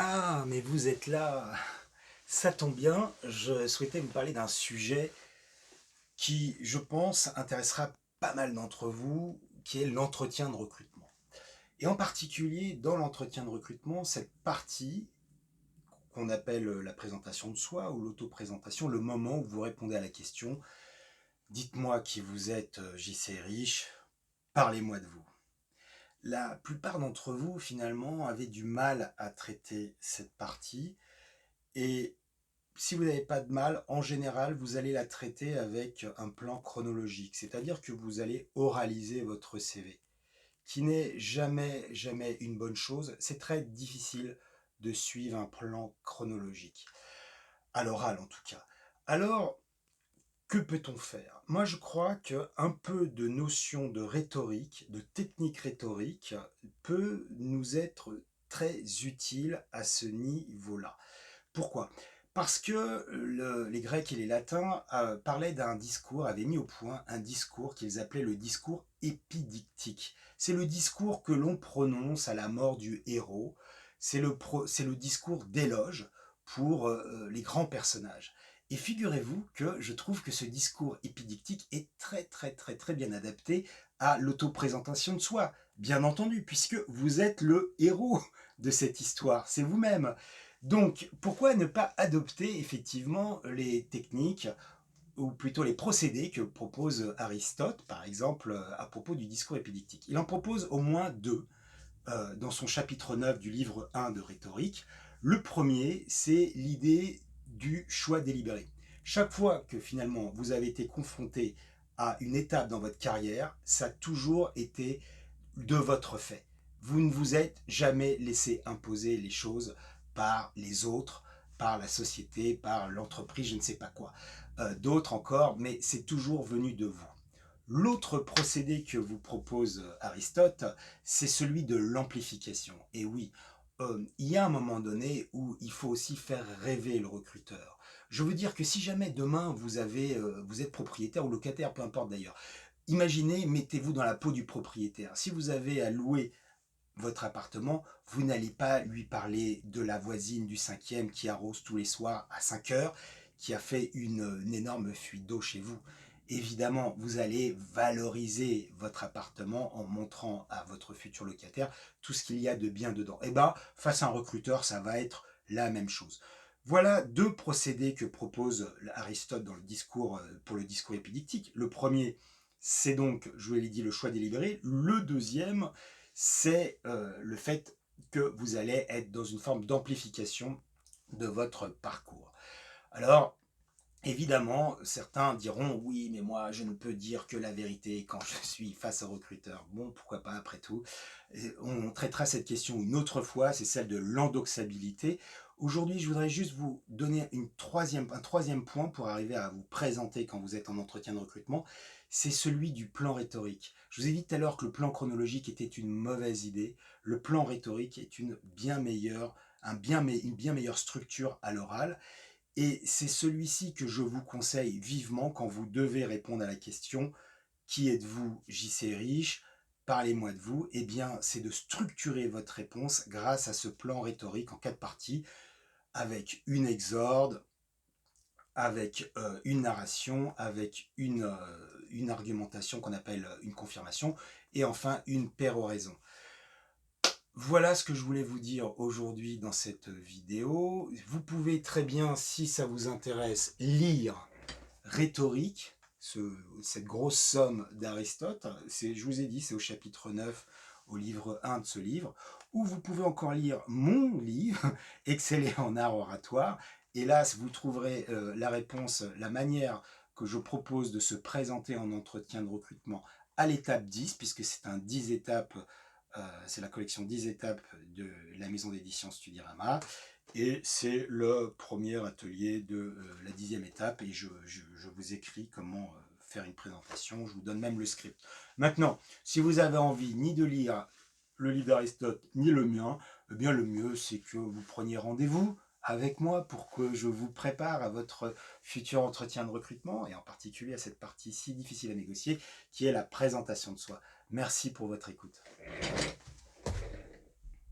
Ah, mais vous êtes là. Ça tombe bien, je souhaitais vous parler d'un sujet qui, je pense, intéressera pas mal d'entre vous, qui est l'entretien de recrutement. Et en particulier, dans l'entretien de recrutement, cette partie qu'on appelle la présentation de soi ou l'autoprésentation, le moment où vous répondez à la question «Dites-moi qui vous êtes, JC Riche, parlez-moi de vous». La plupart d'entre vous, finalement, avaient du mal à traiter cette partie et si vous n'avez pas de mal, en général, vous allez la traiter avec un plan chronologique, c'est-à-dire que vous allez oraliser votre CV, qui n'est jamais une bonne chose. C'est très difficile de suivre un plan chronologique, à l'oral en tout cas. Alors, que peut-on faire? Moi, je crois qu'un peu de notion de rhétorique, de technique rhétorique, peut nous être très utile à ce niveau-là. Pourquoi? Parce que les Grecs et les Latins parlaient d'un discours, avaient mis au point un discours qu'ils appelaient le discours épidictique. C'est le discours que l'on prononce à la mort du héros, c'est le discours d'éloge pour les grands personnages. Et figurez-vous que je trouve que ce discours épidictique est très bien adapté à l'autoprésentation de soi, bien entendu, puisque vous êtes le héros de cette histoire, c'est vous-même. Donc, pourquoi ne pas adopter effectivement les techniques, ou plutôt les procédés que propose Aristote, par exemple, à propos du discours épidictique? Il en propose au moins deux dans son chapitre 9 du livre 1 de rhétorique. Le premier, c'est l'idée du choix délibéré. Chaque fois que finalement vous avez été confronté à une étape dans votre carrière, ça a toujours été de votre fait. Vous ne vous êtes jamais laissé imposer les choses par les autres, par la société, par l'entreprise, je ne sais pas quoi. D'autres encore, mais c'est toujours venu de vous. L'autre procédé que vous propose Aristote, c'est celui de l'amplification. Et oui, il y a un moment donné où il faut aussi faire rêver le recruteur. Je veux dire que si jamais demain vous êtes propriétaire ou locataire, peu importe d'ailleurs, imaginez, mettez-vous dans la peau du propriétaire. Si vous avez à louer votre appartement, vous n'allez pas lui parler de la voisine du cinquième qui arrose tous les soirs à 5 heures, qui a fait une énorme fuite d'eau chez vous. Évidemment, vous allez valoriser votre appartement en montrant à votre futur locataire tout ce qu'il y a de bien dedans. Et bien, face à un recruteur, ça va être la même chose. Voilà deux procédés que propose Aristote dans le discours, pour le discours épidictique. Le premier, c'est donc, je vous l'ai dit, le choix délibéré. Le deuxième, c'est le fait que vous allez être dans une forme d'amplification de votre parcours. Alors, évidemment, certains diront oui, mais moi je ne peux dire que la vérité quand je suis face au recruteur. Bon, pourquoi pas après tout. On traitera cette question une autre fois, c'est celle de l'endoxabilité. Aujourd'hui, je voudrais juste vous donner un troisième point pour arriver à vous présenter quand vous êtes en entretien de recrutement. C'est celui du plan rhétorique. Je vous ai dit tout à l'heure que le plan chronologique était une mauvaise idée. Le plan rhétorique est une bien meilleure structure à l'oral. Et c'est celui-ci que je vous conseille vivement quand vous devez répondre à la question «Qui êtes-vous, JC Riche? Parlez-moi de vous». Eh bien, c'est de structurer votre réponse grâce à ce plan rhétorique en 4 parties, avec une exorde, avec une narration, avec une argumentation qu'on appelle une confirmation, et enfin une péroraison. Voilà ce que je voulais vous dire aujourd'hui dans cette vidéo. Vous pouvez très bien, si ça vous intéresse, lire Rhétorique, cette grosse somme d'Aristote. Je vous ai dit, c'est au chapitre 9, au livre 1 de ce livre. Ou vous pouvez encore lire mon livre, Exceller en art oratoire. Et là, vous trouverez la réponse, la manière que je propose de se présenter en entretien de recrutement à l'étape 10, puisque c'est un 10 étapes, c'est la collection 10 étapes de la maison d'édition Studirama. Et c'est le premier atelier de la 10e étape. Et je vous écris comment faire une présentation. Je vous donne même le script. Maintenant, si vous avez envie ni de lire le livre d'Aristote, ni le mien, eh bien le mieux, c'est que vous preniez rendez-vous avec moi pour que je vous prépare à votre futur entretien de recrutement, et en particulier à cette partie si difficile à négocier, qui est la présentation de soi. Merci pour votre écoute.